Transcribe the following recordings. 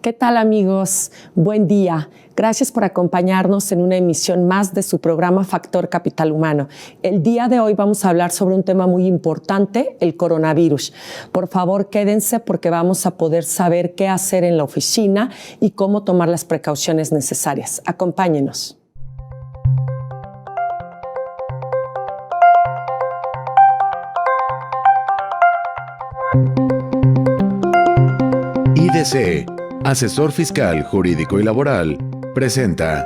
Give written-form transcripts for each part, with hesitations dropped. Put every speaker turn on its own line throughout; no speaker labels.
¿Qué tal, amigos? Buen día. Gracias por acompañarnos en una emisión más de su programa Factor Capital Humano. El día de hoy vamos a hablar sobre un tema muy importante, el coronavirus. Por favor, quédense porque vamos a poder saber qué hacer en la oficina y cómo tomar las precauciones necesarias. Acompáñenos.
IDC, asesor fiscal, jurídico y laboral, presenta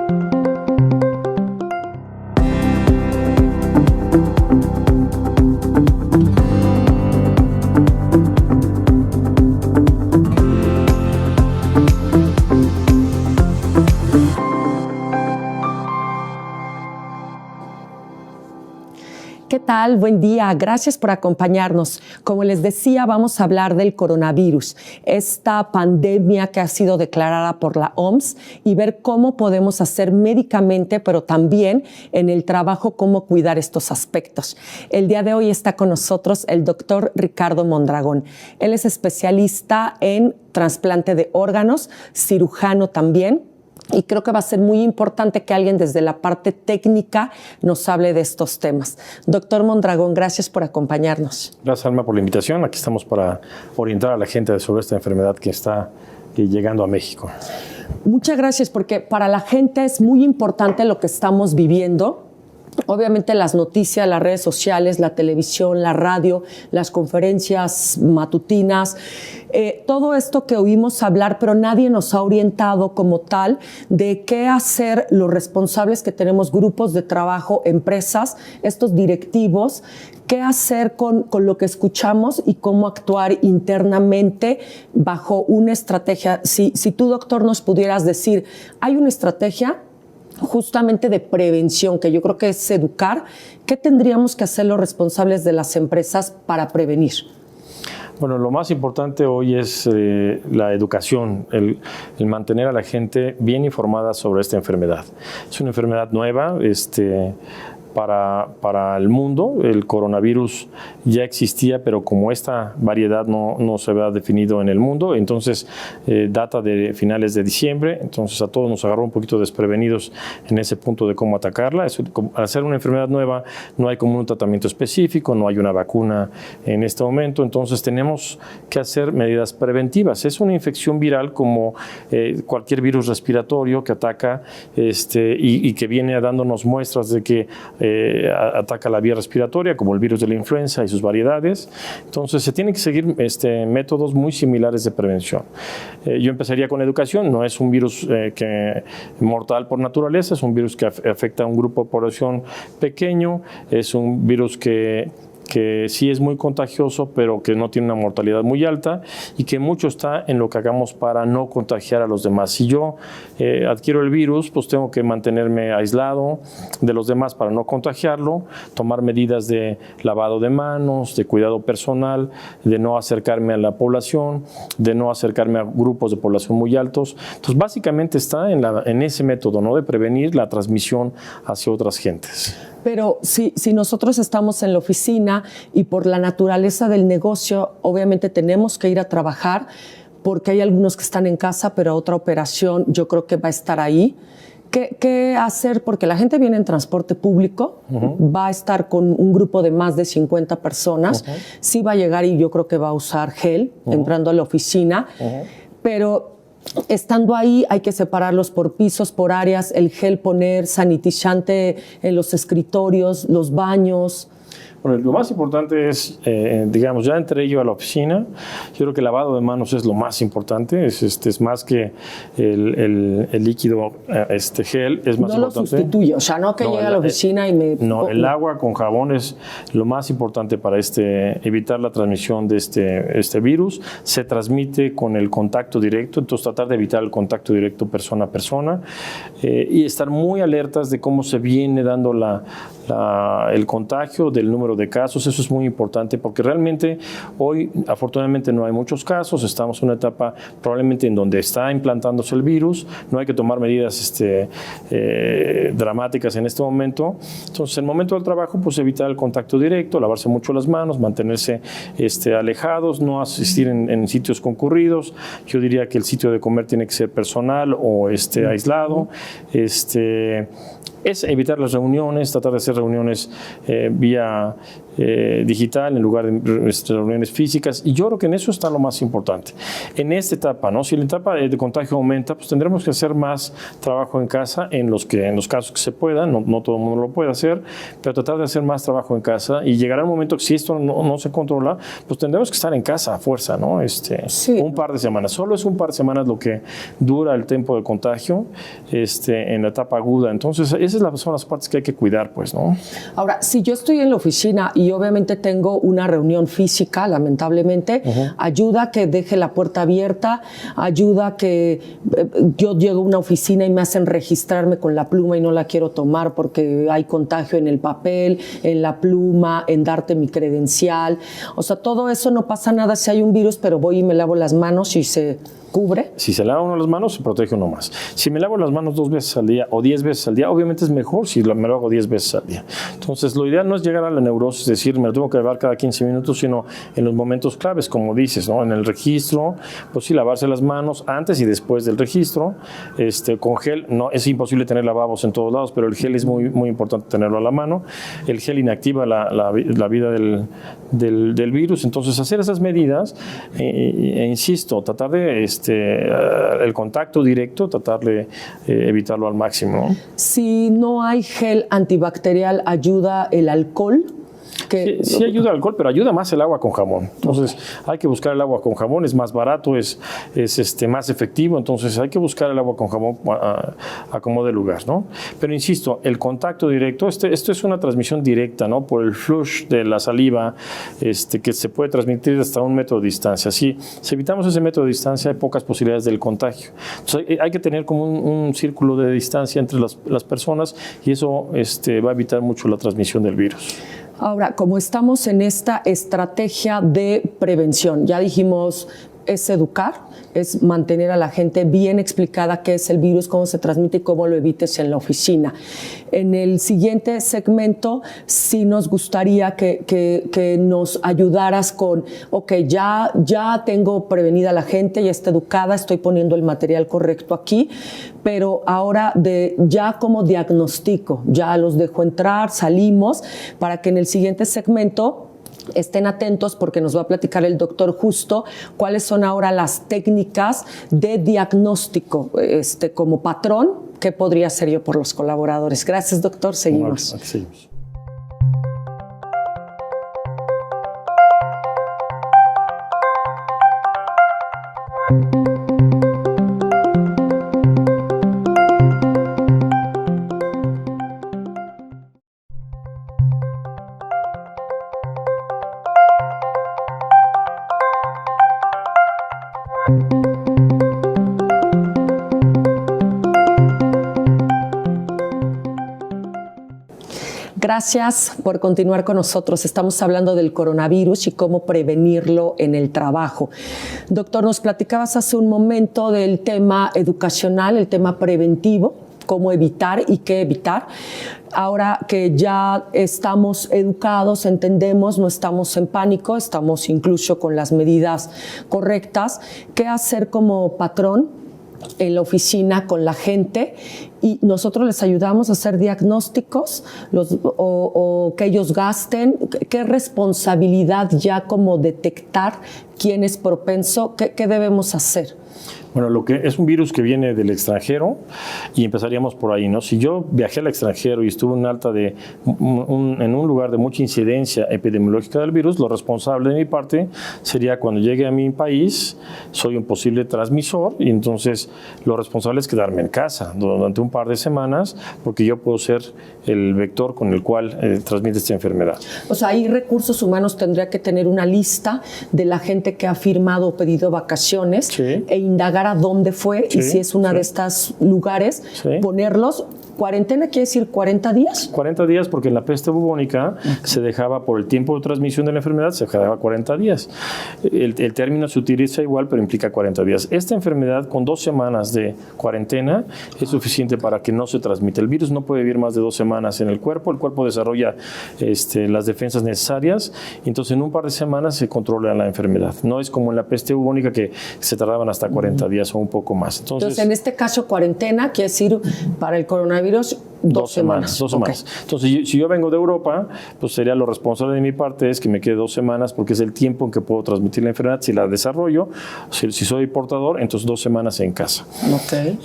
¿Qué tal? Buen día. Gracias por acompañarnos. Como les decía, vamos a hablar del coronavirus, esta pandemia que ha sido declarada por la OMS y ver cómo podemos hacer médicamente, pero también en el trabajo, cómo cuidar estos aspectos. El día de hoy está con nosotros el doctor Ricardo Mondragón. Él es especialista en trasplante de órganos, cirujano también. Y creo que va a ser muy importante que alguien desde la parte técnica nos hable de estos temas. Doctor Mondragón, gracias por acompañarnos.
Gracias, Alma, por la invitación. Aquí estamos para orientar a la gente sobre esta enfermedad que está llegando a México.
Muchas gracias, porque para la gente es muy importante lo que estamos viviendo. Obviamente las noticias, las redes sociales, la televisión, la radio, las conferencias matutinas, todo esto que oímos hablar, pero nadie nos ha orientado como tal de qué hacer los responsables que tenemos, grupos de trabajo, empresas, estos directivos, qué hacer con lo que escuchamos y cómo actuar internamente bajo una estrategia. Si tú, doctor, nos pudieras decir, hay una estrategia justamente de prevención, que yo creo que es educar. ¿Qué tendríamos que hacer los responsables de las empresas para prevenir?
Bueno, lo más importante hoy es la educación, el mantener a la gente bien informada sobre esta enfermedad. Es una enfermedad nueva, para el mundo. El coronavirus ya existía, pero como esta variedad no se había definido en el mundo, entonces data de finales de diciembre, entonces a todos nos agarró un poquito desprevenidos en ese punto de cómo atacarla. Al ser una enfermedad nueva, no hay como un tratamiento específico, no hay una vacuna en este momento, entonces tenemos que hacer medidas preventivas. Es una infección viral como cualquier virus respiratorio que ataca y que viene dándonos muestras de que ataca la vía respiratoria, como el virus de la influenza y sus variedades. Entonces se tienen que seguir métodos muy similares de prevención. Yo empezaría con educación. No es un virus mortal por naturaleza, es un virus que afecta a un grupo de población pequeño, es un virus que sí es muy contagioso, pero que no tiene una mortalidad muy alta y que mucho está en lo que hagamos para no contagiar a los demás. Si yo adquiero el virus, pues tengo que mantenerme aislado de los demás para no contagiarlo, tomar medidas de lavado de manos, de cuidado personal, de no acercarme a la población, de no acercarme a grupos de población muy altos. Entonces, básicamente está en ese método, ¿no?, de prevenir la transmisión hacia otras gentes.
Pero si nosotros estamos en la oficina y por la naturaleza del negocio, obviamente tenemos que ir a trabajar porque hay algunos que están en casa, pero otra operación yo creo que va a estar ahí. ¿Qué hacer? Porque la gente viene en transporte público, va a estar con un grupo de más de 50 personas, sí va a llegar y yo creo que va a usar gel entrando a la oficina, pero estando ahí hay que separarlos por pisos, por áreas, el gel poner sanitizante en los escritorios, los baños.
Bueno, lo más importante es, digamos, ya entré yo a la oficina, yo creo que el lavado de manos es lo más importante, es más que el líquido, gel, es más importante. No lo
sustituye, o sea, no que llegue a la oficina y me...
No, el agua con jabón es lo más importante para evitar la transmisión de este virus. Se transmite con el contacto directo, entonces tratar de evitar el contacto directo persona a persona y estar muy alertas de cómo se viene dando el contagio, del número número de casos. Eso es muy importante porque realmente hoy, afortunadamente, no hay muchos casos. Estamos en una etapa probablemente en donde está implantándose el virus. No hay que tomar medidas dramáticas en este momento. Entonces, en el momento del trabajo, pues evitar el contacto directo, lavarse mucho las manos, mantenerse alejados, no asistir en sitios concurridos. Yo diría que el sitio de comer tiene que ser personal o aislado. Es evitar las reuniones, tratar de hacer reuniones vía digital en lugar de reuniones físicas, y yo creo que en eso está lo más importante. En esta etapa, ¿no? Si la etapa de contagio aumenta, pues tendremos que hacer más trabajo en casa en los casos que se puedan, no todo el mundo lo puede hacer, pero tratar de hacer más trabajo en casa, y llegará un momento que si esto no se controla, pues tendremos que estar en casa a fuerza, ¿no?
Sí.
Un par de semanas, solo es un par de semanas lo que dura el tiempo de contagio en la etapa aguda. Entonces esas son las partes que hay que cuidar, pues, ¿no?
Ahora, si yo estoy en la oficina y obviamente tengo una reunión física, lamentablemente, ayuda a que deje la puerta abierta, ayuda a que yo llego a una oficina y me hacen registrarme con la pluma y no la quiero tomar porque hay contagio en el papel, en la pluma, en darte mi credencial. O sea, todo eso no pasa nada si hay un virus, pero voy y me lavo las manos y se cubre.
Si se lava uno las manos, se protege uno más. Si me lavo las manos 2 veces al día o 10 veces al día, obviamente es mejor si me lo hago 10 veces al día. Entonces, lo ideal no es llegar a la neurosis, es decir, me lo tengo que lavar cada 15 minutos, sino en los momentos claves, como dices, ¿no? En el registro, pues sí, lavarse las manos antes y después del registro. Con gel, no, es imposible tener lavabos en todos lados, pero el gel es muy, muy importante tenerlo a la mano. El gel inactiva la vida del virus. Entonces, hacer esas medidas, insisto, tratar de el contacto directo, tratar de evitarlo al máximo, ¿no?
Si no hay gel antibacterial, ¿ayuda el alcohol?
Sí ayuda el alcohol, pero ayuda más el agua con jabón. Entonces hay que buscar el agua con jabón, es más barato, es más efectivo, entonces hay que buscar el agua con jabón a como de lugar, ¿no? Pero insisto, el contacto directo, esto es una transmisión directa, ¿no? Por el flush de la saliva, que se puede transmitir hasta 1 metro de distancia. Si evitamos ese metro de distancia, hay pocas posibilidades del contagio. Entonces hay que tener como un círculo de distancia entre las personas, y eso va a evitar mucho la transmisión del virus.
Ahora, como estamos en esta estrategia de prevención, ya dijimos, es educar, es mantener a la gente bien explicada qué es el virus, cómo se transmite y cómo lo evites en la oficina. En el siguiente segmento sí nos gustaría que nos ayudaras con, ok, ya tengo prevenida a la gente, ya está educada, estoy poniendo el material correcto aquí, pero ahora ya como diagnostico, ya los dejo entrar, salimos, para que en el siguiente segmento estén atentos, porque nos va a platicar el doctor justo cuáles son ahora las técnicas de diagnóstico como patrón que podría hacer yo por los colaboradores. Gracias, doctor. Seguimos.
Aquí seguimos.
Gracias por continuar con nosotros. Estamos hablando del coronavirus y cómo prevenirlo en el trabajo. Doctor, nos platicabas hace un momento del tema educacional, el tema preventivo, cómo evitar y qué evitar. Ahora que ya estamos educados, entendemos, no estamos en pánico, estamos incluso con las medidas correctas, ¿qué hacer como patrón en la oficina con la gente? Y nosotros les ayudamos a hacer diagnósticos o que ellos gasten. ¿Qué responsabilidad ya como detectar quién es propenso? ¿Qué debemos hacer?
Bueno, lo que es un virus que viene del extranjero, y empezaríamos por ahí, ¿no? Si yo viajé al extranjero y estuve en un lugar de mucha incidencia epidemiológica del virus, lo responsable de mi parte sería cuando llegue a mi país, soy un posible transmisor, y entonces lo responsable es quedarme en casa durante un par de semanas, porque yo puedo ser el vector con el cual transmite esta enfermedad.
O sea, ahí Recursos Humanos tendría que tener una lista de la gente que ha firmado o pedido vacaciones,
sí,
e indagar a dónde fue,
sí,
y si es una de estos lugares,
sí,
ponerlos ¿Cuarentena quiere decir 40 días?
40 días, porque en la peste bubónica se dejaba, por el tiempo de transmisión de la enfermedad, se dejaba 40 días. El término se utiliza igual, pero implica 40 días. Esta enfermedad, con 2 semanas de cuarentena, es suficiente para que no se transmita. El virus no puede vivir más de 2 semanas en el cuerpo desarrolla las defensas necesarias, y entonces en un par de semanas se controla la enfermedad. No es como en la peste bubónica, que se tardaban hasta 40 días o un poco más. Entonces,
en este caso, cuarentena quiere decir para el coronavirus 2 semanas.
2 semanas. Okay. Entonces, si yo vengo de Europa, pues sería lo responsable de mi parte es que me quede 2 semanas, porque es el tiempo en que puedo transmitir la enfermedad. Si la desarrollo, si soy portador, entonces 2 semanas en casa.
Okay.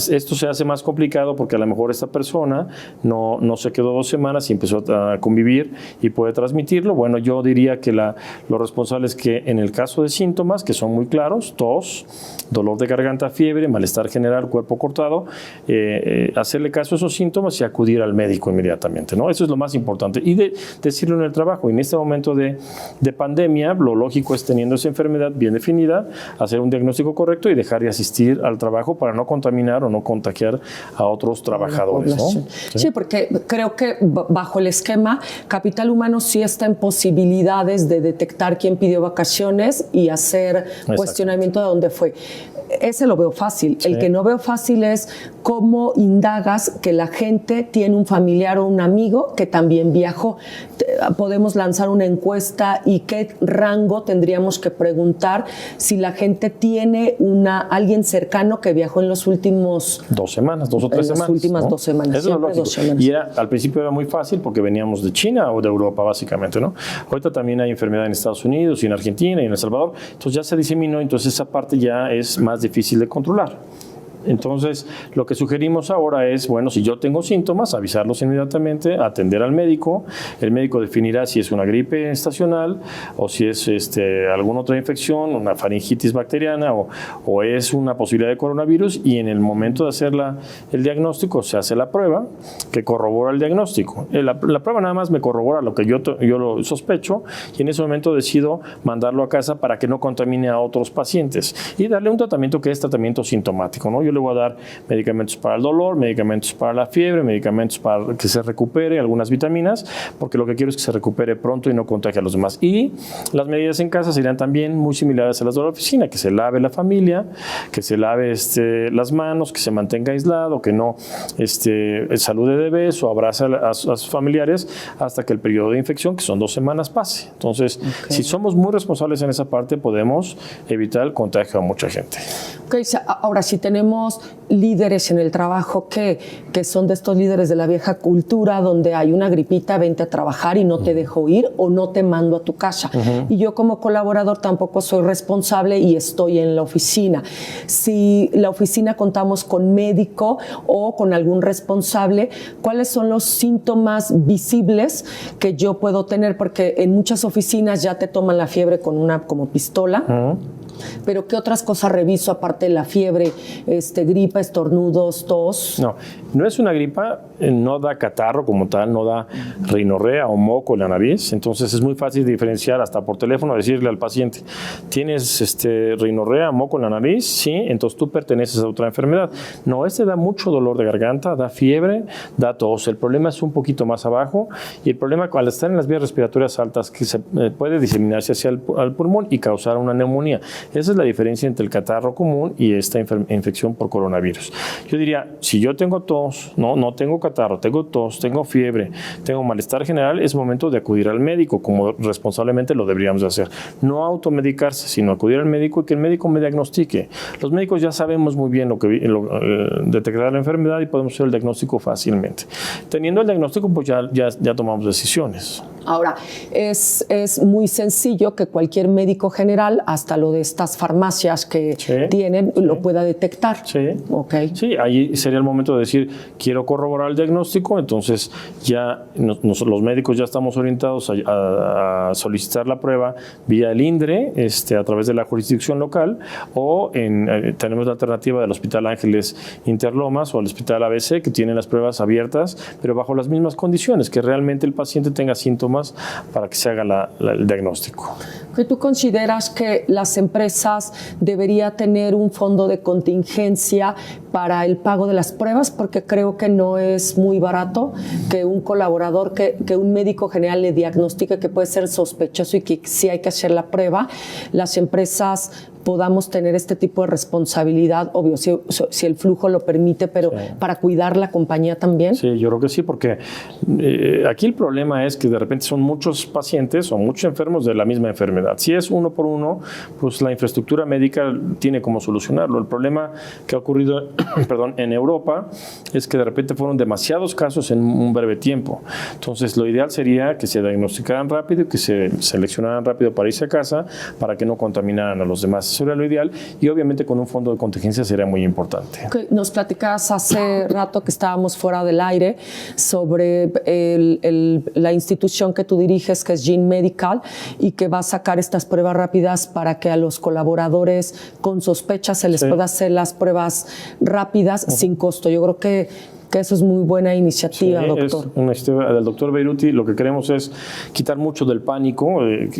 Esto se hace más complicado porque a lo mejor esta persona no se quedó 2 semanas y empezó a convivir y puede transmitirlo. Bueno, yo diría que lo responsable es que en el caso de síntomas, que son muy claros, tos, dolor de garganta, fiebre, malestar general, cuerpo cortado, hacerle caso a esos síntomas y acudir al médico inmediatamente, ¿no? Eso es lo más importante. Y decirlo en el trabajo. En este momento de pandemia, lo lógico es, teniendo esa enfermedad bien definida, hacer un diagnóstico correcto y dejar de asistir al trabajo para no contaminar o no contagiar a otros trabajadores, ¿no?
Sí, porque creo que bajo el esquema, Capital Humano sí está en posibilidades de detectar quién pidió vacaciones y hacer cuestionamiento de dónde fue. Ese lo veo fácil. Sí. El que no veo fácil es cómo indagas que la gente tiene un familiar o un amigo que también viajó. Podemos lanzar una encuesta y qué rango tendríamos que preguntar si la gente tiene alguien cercano que viajó en los últimos
2 semanas, 2 o 3 semanas.
Las últimas, ¿no? 2 semanas.
Eso es lo lógico.
2 semanas.
Y al principio era muy fácil porque veníamos de China o de Europa, básicamente, ¿no? Ahorita también hay enfermedad en Estados Unidos y en Argentina y en El Salvador. Entonces ya se diseminó, entonces esa parte ya es más difícil de controlar. Entonces, lo que sugerimos ahora es, bueno, si yo tengo síntomas, avisarlos inmediatamente, atender al médico. El médico definirá si es una gripe estacional o si es alguna otra infección, una faringitis bacteriana o es una posibilidad de coronavirus, y en el momento de hacer el diagnóstico se hace la prueba que corrobora el diagnóstico. La prueba nada más me corrobora lo que yo lo sospecho, y en ese momento decido mandarlo a casa para que no contamine a otros pacientes y darle un tratamiento que es tratamiento sintomático, ¿no? Yo le voy a dar medicamentos para el dolor, medicamentos para la fiebre, medicamentos para que se recupere, algunas vitaminas, porque lo que quiero es que se recupere pronto y no contagie a los demás. Y las medidas en casa serían también muy similares a las de la oficina: que se lave la familia, que se lave las manos, que se mantenga aislado, que no salude de beso o abrace a sus familiares hasta que el periodo de infección, que son 2 semanas, pase. Entonces, si somos muy responsables en esa parte, podemos evitar el contagio a mucha gente.
Okay, ahora, si tenemos líderes en el trabajo que son de estos líderes de la vieja cultura, donde hay una gripita, vente a trabajar y no te dejo ir o no te mando a tu casa. Y yo como colaborador tampoco soy responsable y estoy en la oficina. Si la oficina contamos con médico o con algún responsable, ¿cuáles son los síntomas visibles que yo puedo tener? Porque en muchas oficinas ya te toman la fiebre con una como pistola. Pero ¿qué otras cosas reviso aparte de la fiebre, gripa, estornudos, tos?
No es una gripa, no da catarro como tal, no da rinorrea o moco en la nariz. Entonces es muy fácil diferenciar hasta por teléfono, decirle al paciente: ¿tienes rinorrea, moco en la nariz? Sí, entonces tú perteneces a otra enfermedad. No, da mucho dolor de garganta, da fiebre, da tos. El problema es un poquito más abajo, y el problema al estar en las vías respiratorias altas, que se puede diseminarse hacia el pulmón y causar una neumonía. Esa es la diferencia entre el catarro común y esta infección por coronavirus. Yo diría, si yo tengo tos, no tengo catarro, tengo tos, tengo fiebre, tengo malestar general, es momento de acudir al médico, como responsablemente lo deberíamos de hacer. No automedicarse, sino acudir al médico y que el médico me diagnostique. Los médicos ya sabemos muy bien detectar la enfermedad y podemos hacer el diagnóstico fácilmente. Teniendo el diagnóstico, pues ya tomamos decisiones.
Ahora, es muy sencillo que cualquier médico general, hasta lo de estas farmacias que tienen, lo pueda detectar.
Sí.
Okay.
Sí, ahí sería el momento de decir, quiero corroborar el diagnóstico. Entonces ya los médicos ya estamos orientados a solicitar la prueba vía el INDRE, a través de la jurisdicción local, o tenemos la alternativa del Hospital Ángeles Interlomas o el Hospital ABC, que tienen las pruebas abiertas, pero bajo las mismas condiciones, que realmente el paciente tenga síntomas síntomas para que se haga el diagnóstico.
¿Tú consideras que las empresas deberían tener un fondo de contingencia para el pago de las pruebas? Porque creo que no es muy barato que un colaborador, que un médico general le diagnostique que puede ser sospechoso y que sí hay que hacer la prueba. Las empresas podamos tener este tipo de responsabilidad, obvio, si el flujo lo permite, pero para cuidar la compañía también.
Sí, yo creo que sí, porque aquí el problema es que de repente son muchos pacientes o muchos enfermos de la misma enfermedad. Si es uno por uno, pues la infraestructura médica tiene cómo solucionarlo. El problema que ha ocurrido en Europa es que de repente fueron demasiados casos en un breve tiempo. Entonces, lo ideal sería que se diagnosticaran rápido y que se seleccionaran rápido para irse a casa para que no contaminaran a los demás. Eso era lo ideal y obviamente con un fondo de contingencia sería muy importante.
Nos platicabas hace rato que estábamos fuera del aire sobre la institución que tú diriges, que es Gene Medical, y que va a sacar estas pruebas rápidas para que a los colaboradores con sospechas se les pueda hacer las pruebas rápidas sin costo. Yo creo que eso es muy buena iniciativa, doctor.
Es una iniciativa del doctor Beiruti. Lo que queremos es quitar mucho del pánico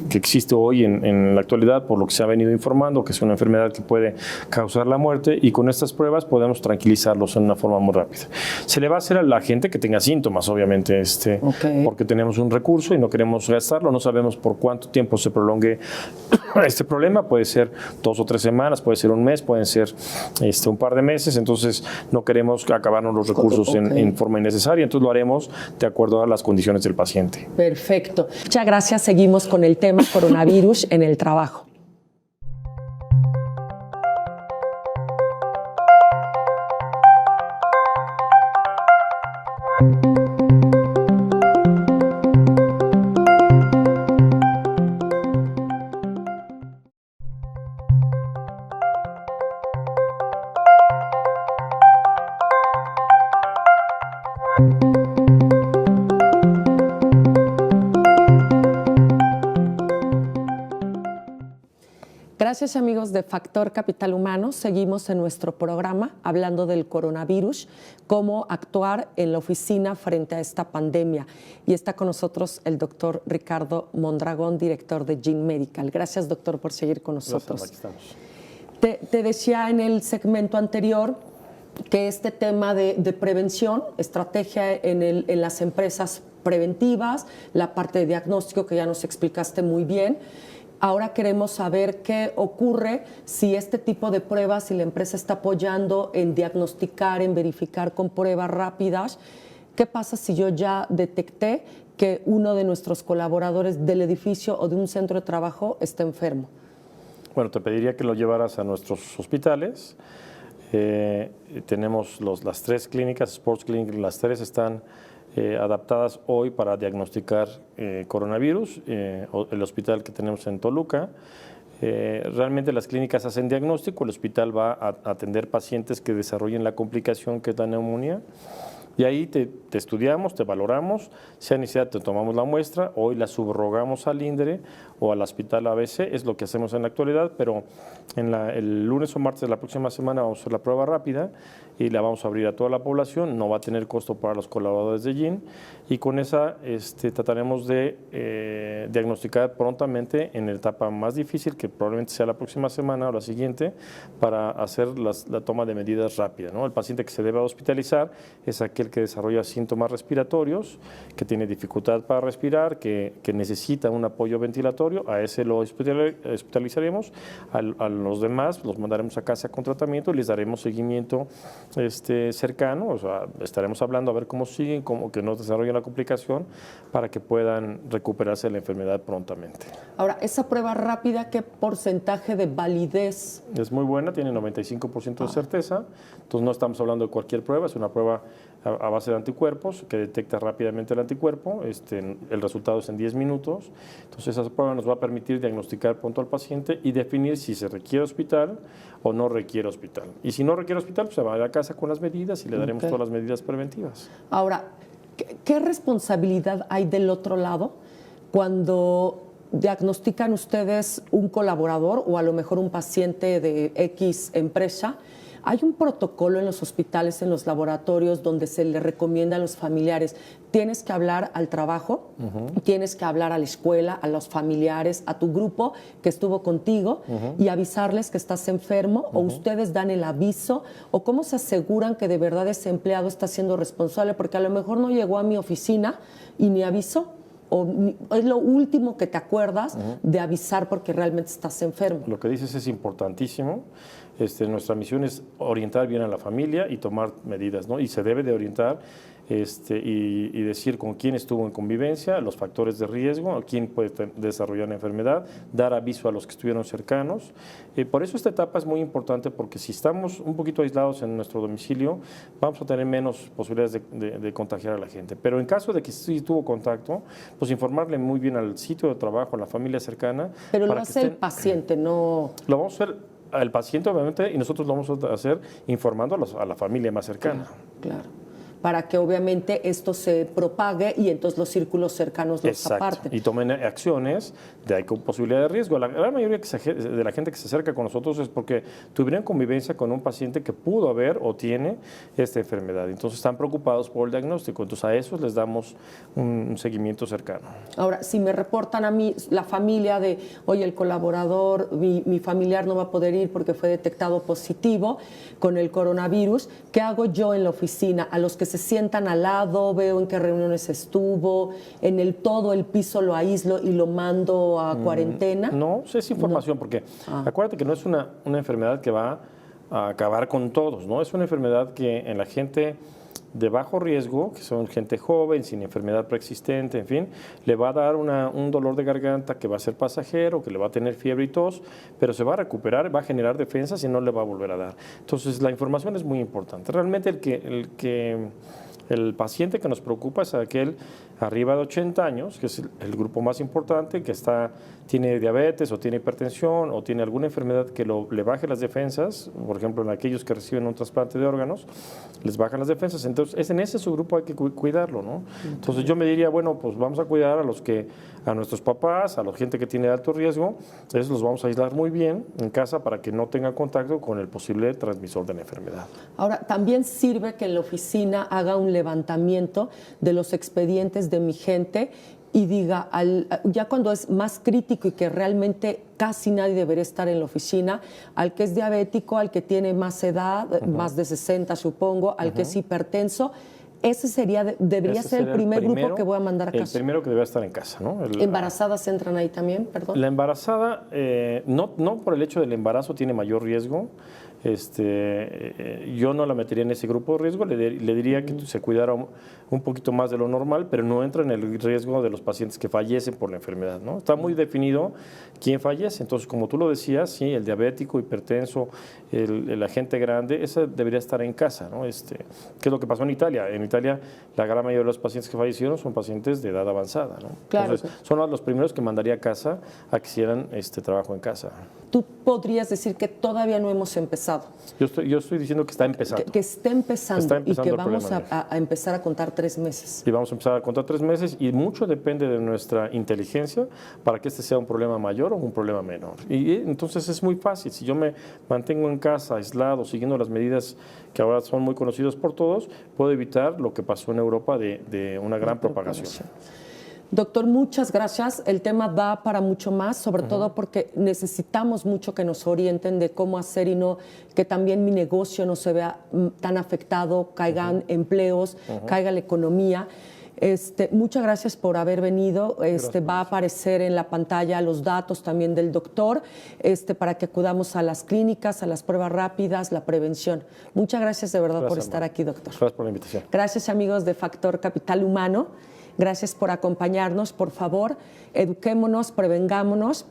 que existe hoy en la actualidad, por lo que se ha venido informando, que es una enfermedad que puede causar la muerte, y con estas pruebas podemos tranquilizarlos en una forma muy rápida. Se le va a hacer a la gente que tenga síntomas, obviamente, porque tenemos un recurso y no queremos gastarlo. No sabemos por cuánto tiempo se prolongue este problema. Puede ser 2 o 3 semanas, puede ser un mes, pueden ser un par de meses. Entonces no queremos acabarnos los recursos en forma innecesaria, entonces lo haremos de acuerdo a las condiciones del paciente.
Perfecto. Muchas gracias. Seguimos con el tema coronavirus en el trabajo. Gracias, amigos de Factor Capital Humano. Seguimos en nuestro programa hablando del coronavirus, cómo actuar en la oficina frente a esta pandemia. Y está con nosotros el doctor Ricardo Mondragón, director de Gene Medical. Gracias, doctor, por seguir con nosotros.
Gracias, aquí estamos.
Te decía en el segmento anterior que este tema de prevención, estrategia en las empresas preventivas, la parte de diagnóstico que ya nos explicaste muy bien. Ahora queremos saber qué ocurre si este tipo de pruebas, si la empresa está apoyando en diagnosticar, en verificar con pruebas rápidas. ¿Qué pasa si yo ya detecté que uno de nuestros colaboradores del edificio o de un centro de trabajo está enfermo?
Bueno, te pediría que lo llevaras a nuestros hospitales. Tenemos las 3 clínicas, Sports Clinic, las 3 están adaptadas hoy para diagnosticar coronavirus. El hospital que tenemos en Toluca, realmente las clínicas hacen diagnóstico, el hospital va a atender pacientes que desarrollen la complicación que es la neumonía. Y ahí te estudiamos, te valoramos, si hay necesidad te tomamos la muestra, hoy la subrogamos al INDRE o al hospital ABC, es lo que hacemos en la actualidad, pero el lunes o martes de la próxima semana vamos a hacer la prueba rápida y la vamos a abrir a toda la población, no va a tener costo para los colaboradores de Gene, y con esa trataremos de diagnosticar prontamente en la etapa más difícil, que probablemente sea la próxima semana o la siguiente, para hacer la toma de medidas rápidas, ¿no? El paciente que se debe hospitalizar es aquel que desarrolla síntomas respiratorios, que tiene dificultad para respirar, que necesita un apoyo ventilatorio, a ese lo hospitalizaremos, a los demás los mandaremos a casa con tratamiento y les daremos seguimiento cercano, o sea, estaremos hablando a ver cómo siguen, cómo que no desarrollen la complicación, para que puedan recuperarse de la enfermedad prontamente.
Ahora, esa prueba rápida, ¿qué porcentaje de validez?
Es muy buena, tiene 95% de certeza, entonces no estamos hablando de cualquier prueba, es una prueba a base de anticuerpos que detecta rápidamente el anticuerpo, el resultado es en 10 minutos, entonces esa prueba nos va a permitir diagnosticar pronto al paciente y definir si se requiere hospital o no requiere hospital. Y si no requiere hospital, pues se va a la casa con las medidas y le daremos todas las medidas preventivas.
Ahora, ¿qué responsabilidad hay del otro lado cuando diagnostican ustedes un colaborador o a lo mejor un paciente de X empresa? Hay un protocolo en los hospitales, en los laboratorios, donde se le recomienda a los familiares, tienes que hablar al trabajo, tienes que hablar a la escuela, a los familiares, a tu grupo que estuvo contigo y avisarles que estás enfermo, o ustedes dan el aviso, o cómo se aseguran que de verdad ese empleado está siendo responsable, porque a lo mejor no llegó a mi oficina y ni avisó. Es lo último que te acuerdas de avisar porque realmente estás enfermo.
Lo que dices es importantísimo. Nuestra misión es orientar bien a la familia y tomar medidas, ¿no? Y se debe de orientar y decir con quién estuvo en convivencia, los factores de riesgo, quién puede desarrollar la enfermedad, dar aviso a los que estuvieron cercanos. Por eso esta etapa es muy importante, porque si estamos un poquito aislados en nuestro domicilio, vamos a tener menos posibilidades de contagiar a la gente. Pero en caso de que sí tuvo contacto, pues informarle muy bien al sitio de trabajo, a la familia cercana.
Pero lo hace el paciente, no...
Lo vamos a hacer al paciente, obviamente, y nosotros lo vamos a hacer informando a la familia más cercana.
Claro. Para que obviamente esto se propague y entonces los círculos cercanos los aparten.
Y tomen acciones hay posibilidad de riesgo. La gran mayoría de la gente que se acerca con nosotros es porque tuvieron convivencia con un paciente que pudo haber o tiene esta enfermedad. Entonces están preocupados por el diagnóstico. Entonces a esos les damos un seguimiento cercano.
Ahora, si me reportan a mí la familia de, oye, el colaborador, mi familiar no va a poder ir porque fue detectado positivo con el coronavirus, ¿qué hago yo en la oficina? A los que se sientan al lado, veo en qué reuniones estuvo, todo el piso lo aíslo y lo mando a cuarentena.
No, es información, porque acuérdate que no es una enfermedad que va a acabar con todos, ¿no? Es una enfermedad que en la gente de bajo riesgo, que son gente joven, sin enfermedad preexistente, en fin, le va a dar un dolor de garganta que va a ser pasajero, que le va a tener fiebre y tos, pero se va a recuperar, va a generar defensas y no le va a volver a dar. Entonces, la información es muy importante. Realmente el paciente que nos preocupa es aquel arriba de 80 años, que es el grupo más importante, que tiene diabetes o tiene hipertensión o tiene alguna enfermedad que le baje las defensas, por ejemplo, en aquellos que reciben un trasplante de órganos, les bajan las defensas. Entonces, en ese subgrupo hay que cuidarlo, ¿no? Entonces, yo me diría, bueno, pues vamos a cuidar a nuestros papás, a la gente que tiene alto riesgo, esos los vamos a aislar muy bien en casa para que no tengan contacto con el posible transmisor de la enfermedad.
Ahora, también sirve que en la oficina haga un levantamiento de los expedientes de mi gente y diga, ya cuando es más crítico y que realmente casi nadie debería estar en la oficina, al que es diabético, al que tiene más edad, más de 60 supongo, al que es hipertenso, debería ser el primer grupo que voy a mandar a casa.
El primero que debe estar en casa, ¿no?
¿Embarazadas entran ahí también, perdón?
La embarazada, no por el hecho del embarazo tiene mayor riesgo. Yo no la metería en ese grupo de riesgo, le diría que se cuidara un poquito más de lo normal, pero no entra en el riesgo de los pacientes que fallecen por la enfermedad, ¿no? Está muy definido quién fallece. Entonces, como tú lo decías, sí, el diabético, hipertenso, la gente grande, esa debería estar en casa, ¿no? ¿Qué es lo que pasó en Italia? En Italia, la gran mayoría de los pacientes que fallecieron son pacientes de edad avanzada, ¿no?
Claro.
Entonces, son los primeros que mandaría a casa a que hicieran trabajo en casa.
Tú podrías decir que todavía no hemos empezado.
Yo estoy diciendo que está empezando.
Que esté empezando y que vamos a empezar a contar 3 meses.
Y vamos a empezar a contar 3 meses y mucho depende de nuestra inteligencia para que sea un problema mayor o un problema menor. Y entonces es muy fácil. Si yo me mantengo en casa, aislado, siguiendo las medidas que ahora son muy conocidas por todos, puedo evitar lo que pasó en Europa de una gran propagación.
Doctor, muchas gracias. El tema da para mucho más, sobre todo porque necesitamos mucho que nos orienten de cómo hacer y no que también mi negocio no se vea tan afectado, caigan empleos, caiga la economía. Muchas gracias por haber venido. Va a aparecer en la pantalla los datos también del doctor para que acudamos a las clínicas, a las pruebas rápidas, la prevención. Muchas gracias de verdad por estar aquí, doctor.
Gracias por la invitación.
Gracias, amigos de Factor Capital Humano. Gracias por acompañarnos. Por favor, eduquémonos, prevengámonos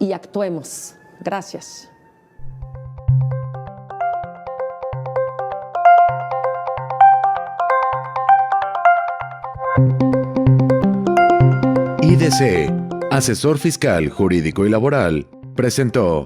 y actuemos. Gracias.
IDC, Asesor Fiscal, Jurídico y Laboral, presentó